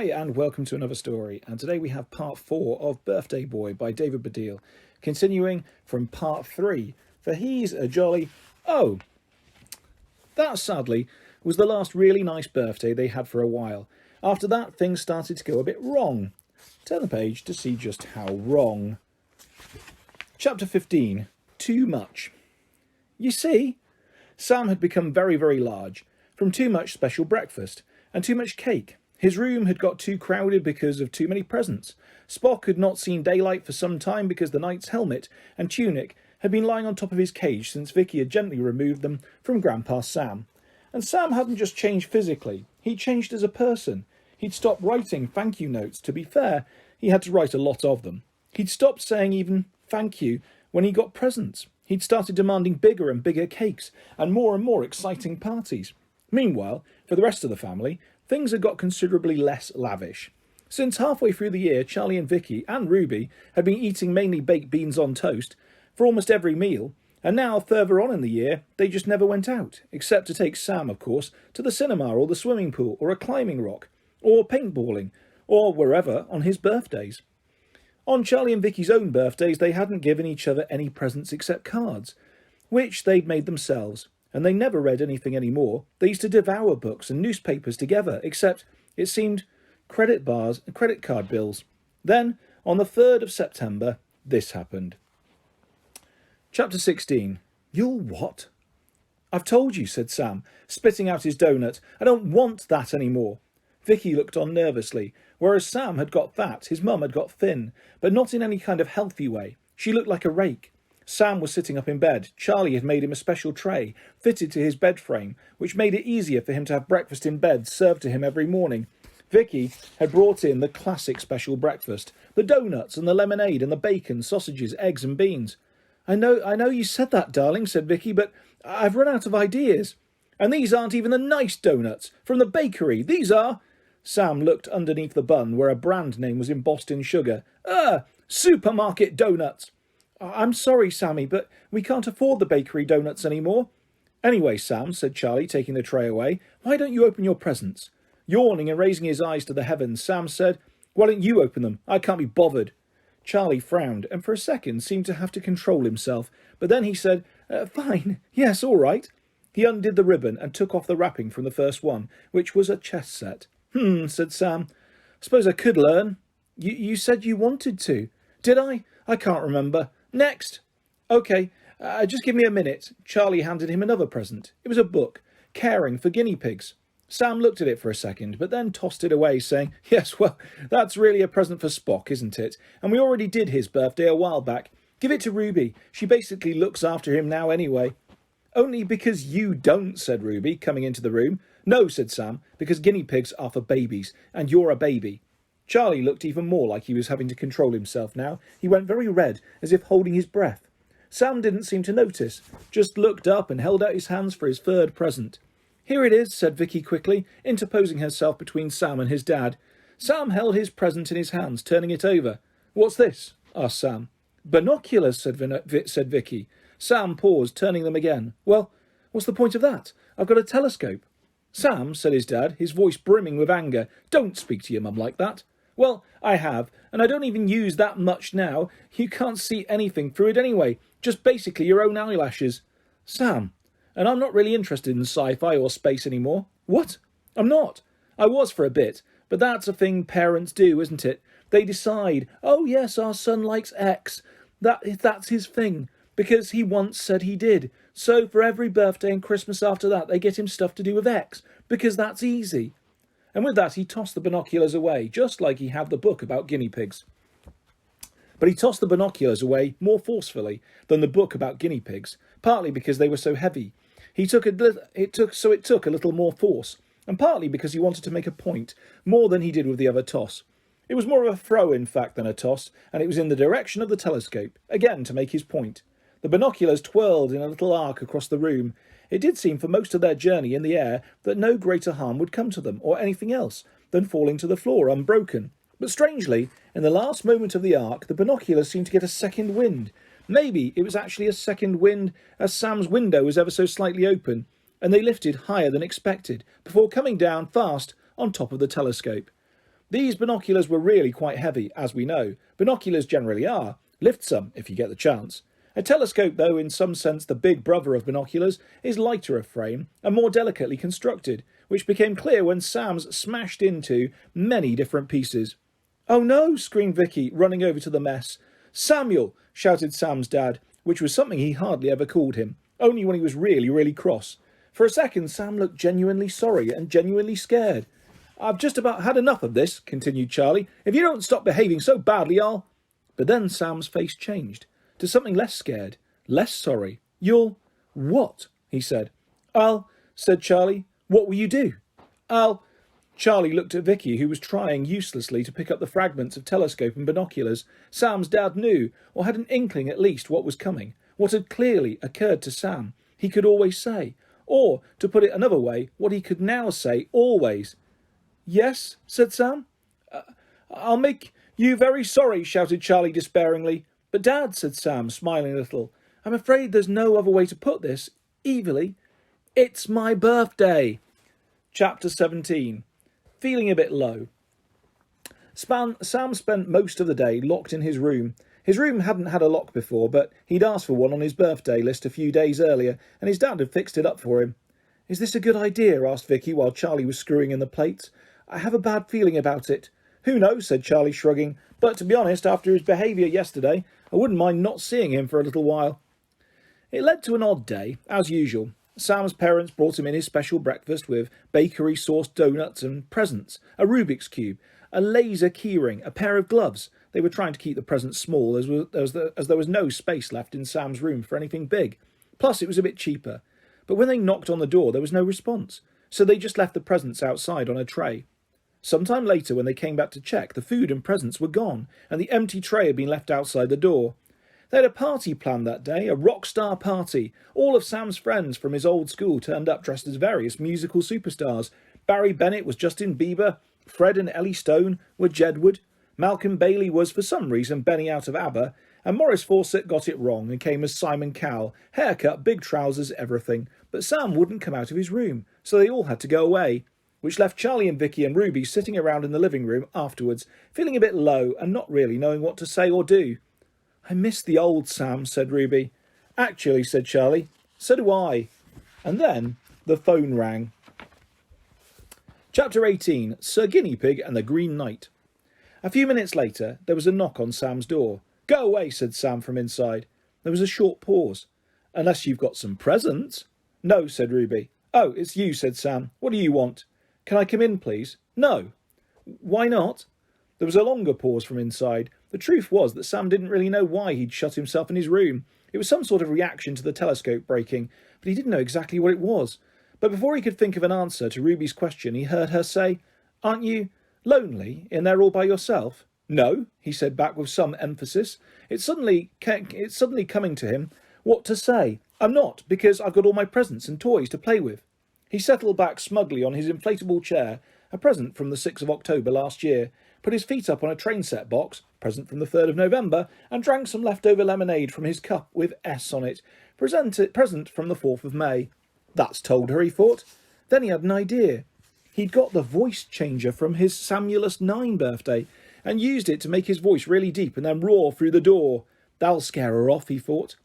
Hi and welcome to another story, and today we have part 4 of Birthday Boy by David Baddiel, continuing from part 3, for he's a jolly... Oh, that sadly was the last really nice birthday they had for a while. After that things started to go a bit wrong. Turn the page to see just how wrong. Chapter 15, Too Much. You see, Sam had become very, very large, from too much special breakfast, and too much cake. His room had got too crowded because of too many presents. Spock had not seen daylight for some time because the knight's helmet and tunic had been lying on top of his cage since Vicky had gently removed them from Grandpa Sam. And Sam hadn't just changed physically, he'd changed as a person. He'd stopped writing thank you notes. To be fair, he had to write a lot of them. He'd stopped saying even thank you when he got presents. He'd started demanding bigger and bigger cakes and more exciting parties. Meanwhile, for the rest of the family, things had got considerably less lavish. Since halfway through the year, Charlie and Vicky and Ruby had been eating mainly baked beans on toast for almost every meal, and now further on in the year, they just never went out, except to take Sam, of course, to the cinema or the swimming pool or a climbing rock, or paintballing, or wherever on his birthdays. On Charlie and Vicky's own birthdays, they hadn't given each other any presents except cards, which they'd made themselves. And they never read anything anymore. They used to devour books and newspapers together, except, it seemed, credit bars and credit card bills. Then, on the 3rd of September, this happened. Chapter 16. You'll what? I've told you, said Sam, spitting out his donut. I don't want that anymore. Vicky looked on nervously. Whereas Sam had got fat, his mum had got thin, but not in any kind of healthy way. She looked like a rake. Sam was sitting up in bed. Charlie had made him a special tray, fitted to his bed frame, which made it easier for him to have breakfast in bed served to him every morning. Vicky had brought in the classic special breakfast, the doughnuts and the lemonade and the bacon, sausages, eggs and beans. I know you said that, darling, said Vicky, but I've run out of ideas. And these aren't even the nice doughnuts from the bakery. These are... Sam looked underneath the bun where a brand name was embossed in sugar. Supermarket doughnuts. I'm sorry, Sammy, but we can't afford the bakery doughnuts anymore. Anyway, Sam, said Charlie, taking the tray away, why don't you open your presents? Yawning and raising his eyes to the heavens, Sam said, why don't you open them? I can't be bothered. Charlie frowned and for a second seemed to have to control himself, but then he said, fine, yes, all right. He undid the ribbon and took off the wrapping from the first one, which was a chess set. Said Sam. Suppose I could learn. You said you wanted to. Did I? I can't remember. Next. OK, just give me a minute. Charlie handed him another present. It was a book, Caring for Guinea Pigs. Sam looked at it for a second, but then tossed it away, saying, yes, well, that's really a present for Spock, isn't it? And we already did his birthday a while back. Give it to Ruby. She basically looks after him now anyway. Only because you don't, said Ruby, coming into the room. No, said Sam, because guinea pigs are for babies, and you're a baby. Charlie looked even more like he was having to control himself now. He went very red, as if holding his breath. Sam didn't seem to notice, just looked up and held out his hands for his third present. Here it is, said Vicky quickly, interposing herself between Sam and his dad. Sam held his present in his hands, turning it over. What's this? Asked Sam. Binoculars, said Vicky. Sam paused, turning them again. Well, what's the point of that? I've got a telescope. Sam, said his dad, his voice brimming with anger, don't speak to your mum like that. Well, I have, and I don't even use that much now. You can't see anything through it anyway, just basically your own eyelashes. Sam, and I'm not really interested in sci-fi or space anymore. What? I'm not. I was for a bit, but that's a thing parents do, isn't it? They decide, oh yes, our son likes X. That's his thing, because he once said he did. So for every birthday and Christmas after that, they get him stuff to do with X, because that's easy. And with that, he tossed the binoculars away, just like he had the book about guinea pigs. But he tossed the binoculars away more forcefully than the book about guinea pigs, partly because they were so heavy. It took a little more force, and partly because he wanted to make a point, more than he did with the other toss. It was more of a throw, in fact, than a toss, and it was in the direction of the telescope, again to make his point. The binoculars twirled in a little arc across the room. It did seem for most of their journey in the air that no greater harm would come to them, or anything else, than falling to the floor unbroken. But strangely, in the last moment of the arc, the binoculars seemed to get a second wind. Maybe it was actually a second wind, as Sam's window was ever so slightly open, and they lifted higher than expected, before coming down fast on top of the telescope. These binoculars were really quite heavy, as we know. Binoculars generally are. Lift some, if you get the chance. A telescope, though, in some sense the big brother of binoculars, is lighter of frame and more delicately constructed, which became clear when Sam's smashed into many different pieces. "Oh no!" screamed Vicky, running over to the mess. "Samuel!" shouted Sam's dad, which was something he hardly ever called him, only when he was really, really cross. For a second, Sam looked genuinely sorry and genuinely scared. "I've just about had enough of this," continued Charlie. "If you don't stop behaving so badly, I'll—" But then Sam's face changed to something less scared, less sorry. "You'll—" "What?" he said. "I'll—" said Charlie. "What will you do?" "I'll—" Charlie looked at Vicky, who was trying uselessly to pick up the fragments of telescope and binoculars. Sam's dad knew, or had an inkling at least, what was coming, what had clearly occurred to Sam. He could always say, or, to put it another way, what he could now say always. "Yes," said Sam. "I'll make you very sorry," shouted Charlie despairingly. "But Dad," said Sam, smiling a little, "I'm afraid there's no other way to put this, evilly. It's my birthday." Chapter 17. Feeling a bit low. Sam spent most of the day locked in his room. His room hadn't had a lock before, but he'd asked for one on his birthday list a few days earlier, and his dad had fixed it up for him. "Is this a good idea?" asked Vicky while Charlie was screwing in the plates. "I have a bad feeling about it." "Who knows?" said Charlie, shrugging. "But to be honest, after his behaviour yesterday, I wouldn't mind not seeing him for a little while." It led to an odd day, as usual. Sam's parents brought him in his special breakfast with bakery-sourced donuts and presents, a Rubik's Cube, a laser keyring, a pair of gloves. They were trying to keep the presents small as there was no space left in Sam's room for anything big. Plus, it was a bit cheaper. But when they knocked on the door, there was no response, so they just left the presents outside on a tray. Sometime later, when they came back to check, the food and presents were gone, and the empty tray had been left outside the door. They had a party planned that day, a rock star party. All of Sam's friends from his old school turned up dressed as various musical superstars. Barry Bennett was Justin Bieber, Fred and Ellie Stone were Jedward, Malcolm Bailey was, for some reason, Benny out of ABBA, and Maurice Fawcett got it wrong and came as Simon Cowell, haircut, big trousers, everything. But Sam wouldn't come out of his room, so they all had to go away, which left Charlie and Vicky and Ruby sitting around in the living room afterwards, feeling a bit low and not really knowing what to say or do. "I miss the old Sam," said Ruby. "Actually," said Charlie, "so do I." And then the phone rang. Chapter 18. Sir Guinea Pig and the Green Knight. A few minutes later, there was a knock on Sam's door. "Go away," said Sam from inside. There was a short pause. "Unless you've got some presents." "No," said Ruby. "Oh, it's you," said Sam. "What do you want?" "Can I come in, please?" "No." "Why not?" There was a longer pause from inside. The truth was that Sam didn't really know why he'd shut himself in his room. It was some sort of reaction to the telescope breaking, but he didn't know exactly what it was. But before he could think of an answer to Ruby's question, he heard her say, "Aren't you lonely in there all by yourself?" "No," he said back with some emphasis. It's suddenly coming to him what to say. "I'm not, because I've got all my presents and toys to play with." He settled back smugly on his inflatable chair, a present from the 6th of October last year, put his feet up on a train set box, present from the 3rd of November, and drank some leftover lemonade from his cup with S on it, present from the 4th of May. That's told her, he thought. Then he had an idea. He'd got the voice changer from his Samulus 9 birthday, and used it to make his voice really deep and then roar through the door. That'll scare her off, he thought.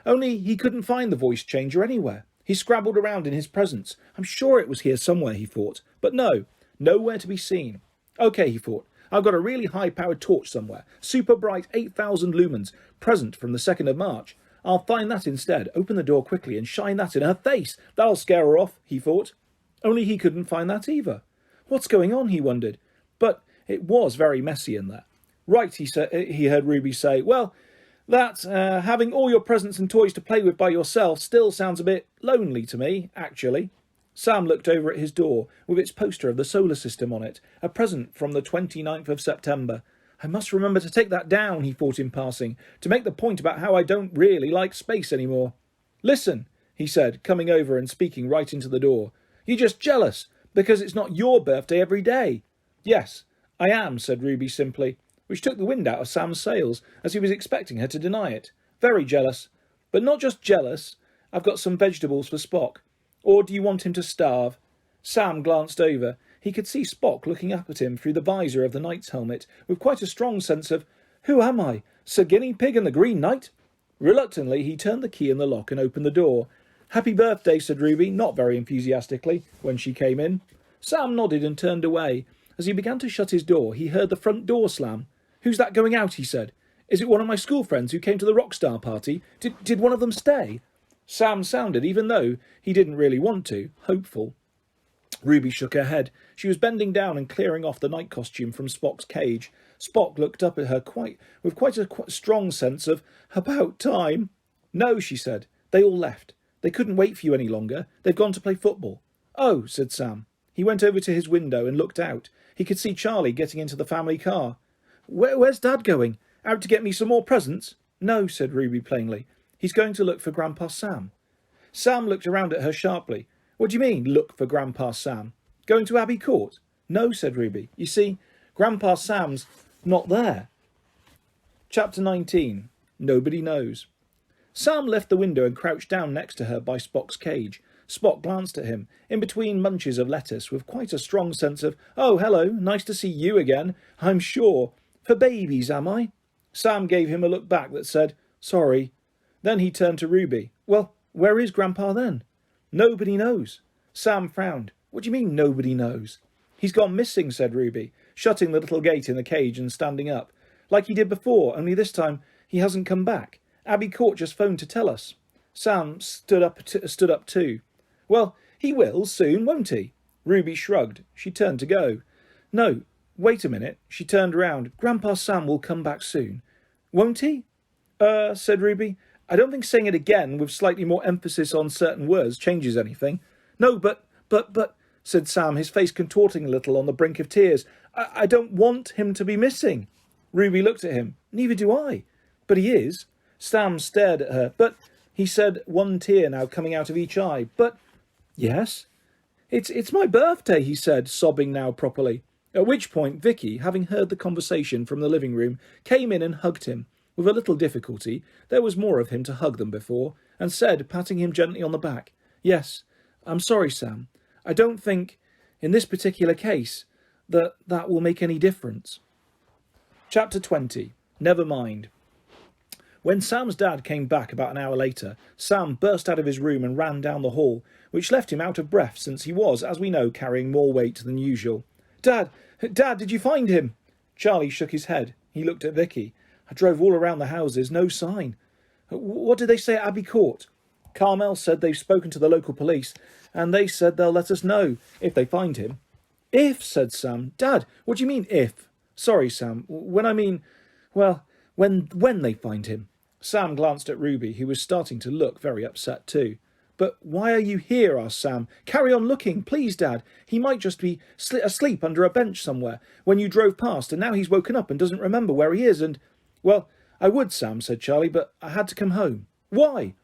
Only he couldn't find the voice changer anywhere. He scrabbled around in his presents. I'm sure it was here somewhere, he thought. But no, nowhere to be seen. OK, he thought. I've got a really high-powered torch somewhere. Super bright 8,000 lumens. Present from the 2nd of March. I'll find that instead. Open the door quickly and shine that in her face. That'll scare her off, he thought. Only he couldn't find that either. What's going on, he wondered. But it was very messy in there. Right, he heard Ruby say. Well, that having all your presents and toys to play with by yourself still sounds a bit lonely to me, actually. Sam looked over at his door, with its poster of the solar system on it, a present from the 29th of September. I must remember to take that down, he thought in passing, to make the point about how I don't really like space anymore. Listen, he said, coming over and speaking right into the door. You're just jealous, because it's not your birthday every day. Yes, I am, said Ruby simply, which took the wind out of Sam's sails, as he was expecting her to deny it. Very jealous. But not just jealous. I've got some vegetables for Spock. Or do you want him to starve? Sam glanced over. He could see Spock looking up at him through the visor of the knight's helmet with quite a strong sense of, "Who am I? Sir Guinea Pig and the Green Knight?" Reluctantly, he turned the key in the lock and opened the door. "Happy birthday," said Ruby, not very enthusiastically, when she came in. Sam nodded and turned away. As he began to shut his door, he heard the front door slam. "Who's that going out?" he said. "Is it one of my school friends who came to the Rockstar party? Did one of them stay?" Sam sounded, even though he didn't really want to, hopeful. Ruby shook her head. She was bending down and clearing off the night costume from Spock's cage. Spock looked up at her with quite a strong sense of, "About time." "No," she said. "They all left. They couldn't wait for you any longer. They've gone to play football." "Oh," said Sam. He went over to his window and looked out. He could see Charlie getting into the family car. Where's Dad going? Out to get me some more presents?" "No," said Ruby plainly. "He's going to look for Grandpa Sam." Sam looked around at her sharply. "What do you mean, look for Grandpa Sam? Going to Abbey Court?" "No," said Ruby. "You see, Grandpa Sam's not there." Chapter 19. Nobody Knows. Sam left the window and crouched down next to her by Spock's cage. Spock glanced at him, in between munches of lettuce, with quite a strong sense of, "Oh, hello, nice to see you again, I'm sure. For babies, am I?" Sam gave him a look back that said, "Sorry." Then he turned to Ruby. "Well, where is Grandpa then?" "Nobody knows." Sam frowned. "What do you mean, nobody knows?" "He's gone missing," said Ruby, shutting the little gate in the cage and standing up. "Like he did before, only this time he hasn't come back. Abbey Court just phoned to tell us." Sam stood up too. "Well, he will soon, won't he?" Ruby shrugged. She turned to go. "No, wait a minute." She turned round. "Grandpa Sam will come back soon." "Won't he?" Said Ruby. "I don't think saying it again with slightly more emphasis on certain words changes anything." "No, but," said Sam, his face contorting a little on the brink of tears. I don't want him to be missing." Ruby looked at him. "Neither do I." "But he is." Sam stared at her. "But," he said, one tear now coming out of each eye. "But..." "Yes?" It's my birthday," he said, sobbing now properly. At which point Vicky, having heard the conversation from the living room, came in and hugged him. With a little difficulty, there was more of him to hug than before, and said, patting him gently on the back, "Yes, I'm sorry, Sam. I don't think, in this particular case, that will make any difference." Chapter 20. Never mind. When Sam's dad came back about an hour later, Sam burst out of his room and ran down the hall, which left him out of breath since he was, as we know, carrying more weight than usual. Dad, did you find him?" Charlie shook his head. He looked at Vicky. "I drove all around the houses, no sign." "What did they say at Abbey Court?" "Carmel said they've spoken to the local police, and they said they'll let us know if they find him." "If," said Sam. "Dad, what do you mean, if?" "Sorry, Sam. When I mean, well, when they find him." Sam glanced at Ruby, who was starting to look very upset too. "But why are you here?" asked Sam. "Carry on looking, please, Dad. He might just be asleep under a bench somewhere when you drove past, and now he's woken up and doesn't remember where he is, and..." "Well, I would, Sam," said Charlie, "but I had to come home." "Why?"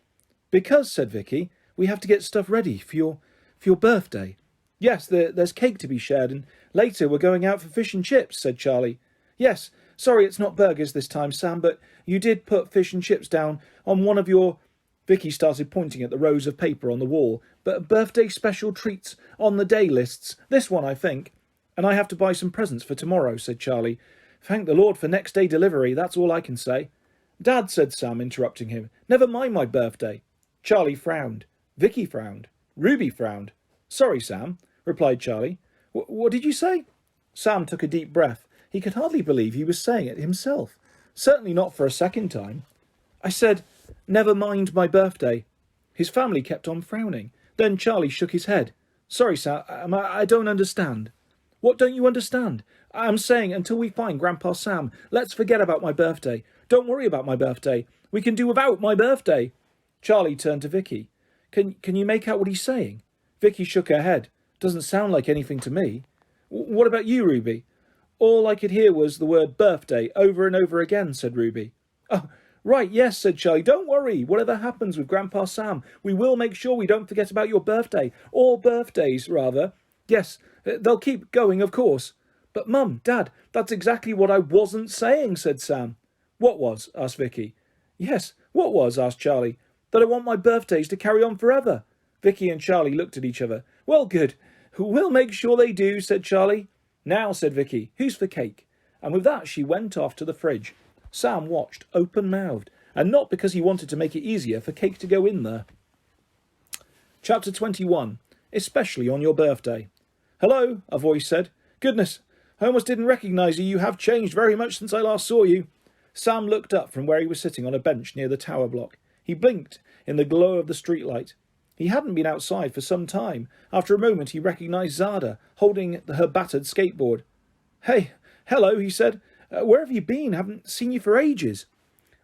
"Because," said Vicky, "we have to get stuff ready for your birthday." "Yes, there's cake to be shared, and later we're going out for fish and chips," said Charlie. "Yes, sorry it's not burgers this time, Sam, but you did put fish and chips down on one of your..." Vicky started pointing at the rows of paper on the wall. "But birthday special treats on the day lists. This one, I think." "And I have to buy some presents for tomorrow," said Charlie. "Thank the Lord for next day delivery, that's all I can say." "Dad," said Sam, interrupting him, "never mind my birthday." Charlie frowned. Vicky frowned. Ruby frowned. "Sorry, Sam," replied Charlie. What did you say?" Sam took a deep breath. He could hardly believe he was saying it himself. Certainly not for a second time. "I said, never mind my birthday." His family kept on frowning. Then Charlie shook his head. "Sorry, Sam, I don't understand." "What don't you understand?" "I'm saying until we find Grandpa Sam, let's forget about my birthday. Don't worry about my birthday. We can do without my birthday." Charlie turned to Vicky. Can you make out what he's saying?" Vicky shook her head. "Doesn't sound like anything to me." What about you, Ruby?" "All I could hear was the word birthday over and over again," said Ruby. "Oh, right, yes," said Charlie. "Don't worry. Whatever happens with Grandpa Sam, we will make sure we don't forget about your birthday. Or birthdays, rather. Yes, they'll keep going, of course." "But Mum, Dad, that's exactly what I wasn't saying," said Sam. "What was?" asked Vicky. "Yes, what was?" asked Charlie. "That I want my birthdays to carry on forever." Vicky and Charlie looked at each other. "Well, good. We'll make sure they do, said Charlie. Now, said Vicky, who's for cake? And with that she went off to the fridge. Sam watched, open-mouthed, and not because he wanted to make it easier for cake to go in there. Chapter 21. Especially on your birthday. Hello, a voice said. Goodness, I almost didn't recognise you. You have changed very much since I last saw you. Sam looked up from where he was sitting on a bench near the tower block. He blinked in the glow of the streetlight. He hadn't been outside for some time. After a moment he recognised Zada, holding her battered skateboard. Hey, hello, he said. Where have you been? Haven't seen you for ages.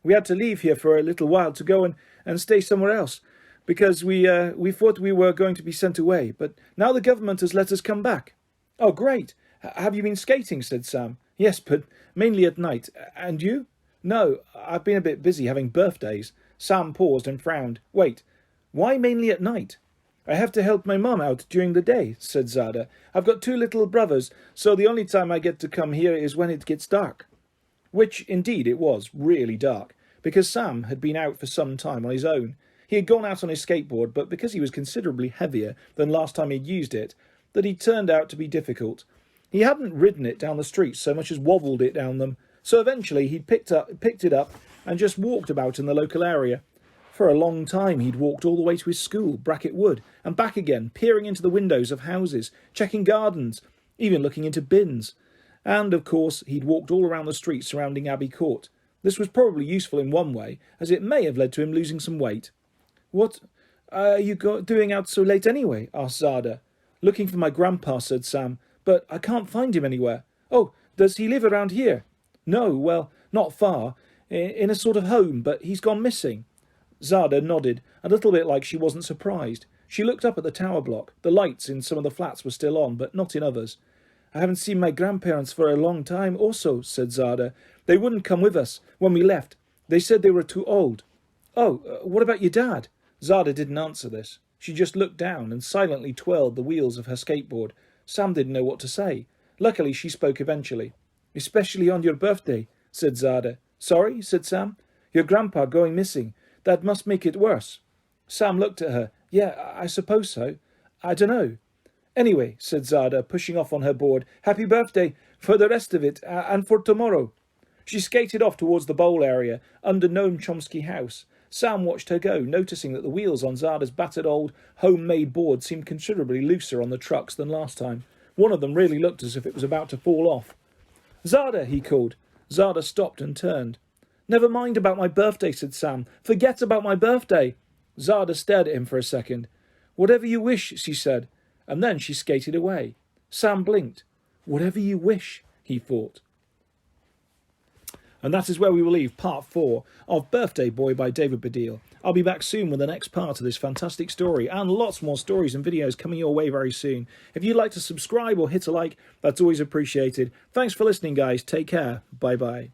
We had to leave here for a little while to go and stay somewhere else, because we thought we were going to be sent away, but now the government has let us come back. Oh, great. Have you been skating, said Sam. Yes, but mainly at night. And you? No, I've been a bit busy having birthdays. Sam paused and frowned. Wait, why mainly at night? I have to help my mum out during the day, said Zada. I've got 2 little brothers, so the only time I get to come here is when it gets dark. Which, indeed, it was really dark, because Sam had been out for some time on his own. He had gone out on his skateboard, but because he was considerably heavier than last time he'd used it, that he turned out to be difficult. He hadn't ridden it down the streets so much as wobbled it down them, so eventually he'd picked it up and just walked about in the local area. For a long time he'd walked all the way to his school, Brackett Wood, and back again, peering into the windows of houses, checking gardens, even looking into bins. And, of course, he'd walked all around the streets surrounding Abbey Court. This was probably useful in one way, as it may have led to him losing some weight. What are you doing out so late anyway? Asked Zada. Looking for my grandpa, said Sam, but I can't find him anywhere. Oh, does he live around here? No, well, not far, in a sort of home, but he's gone missing. Zada nodded, a little bit like she wasn't surprised. She looked up at the tower block. The lights in some of the flats were still on, but not in others. I haven't seen my grandparents for a long time also, said Zada. They wouldn't come with us when we left. They said they were too old. Oh, what about your dad? Zada didn't answer this. She just looked down and silently twirled the wheels of her skateboard. Sam didn't know what to say. Luckily, she spoke eventually. Especially on your birthday, said Zada. Sorry, said Sam. Your grandpa going missing. That must make it worse. Sam looked at her. Yeah, I suppose so. I dunno. Anyway, said Zada, pushing off on her board. Happy birthday for the rest of it, and for tomorrow. She skated off towards the bowl area, under Noam Chomsky House. Sam watched her go, noticing that the wheels on Zada's battered old homemade board seemed considerably looser on the trucks than last time. One of them really looked as if it was about to fall off. Zada, he called. Zada stopped and turned. Never mind about my birthday, said Sam. Forget about my birthday. Zada stared at him for a second. Whatever you wish, she said, and then she skated away. Sam blinked. Whatever you wish, he thought. And that is where we will leave part 4 of Birthday Boy by David Baddiel. I'll be back soon with the next part of this fantastic story, and lots more stories and videos coming your way very soon. If you'd like to subscribe or hit a like, that's always appreciated. Thanks for listening, guys. Take care. Bye-bye.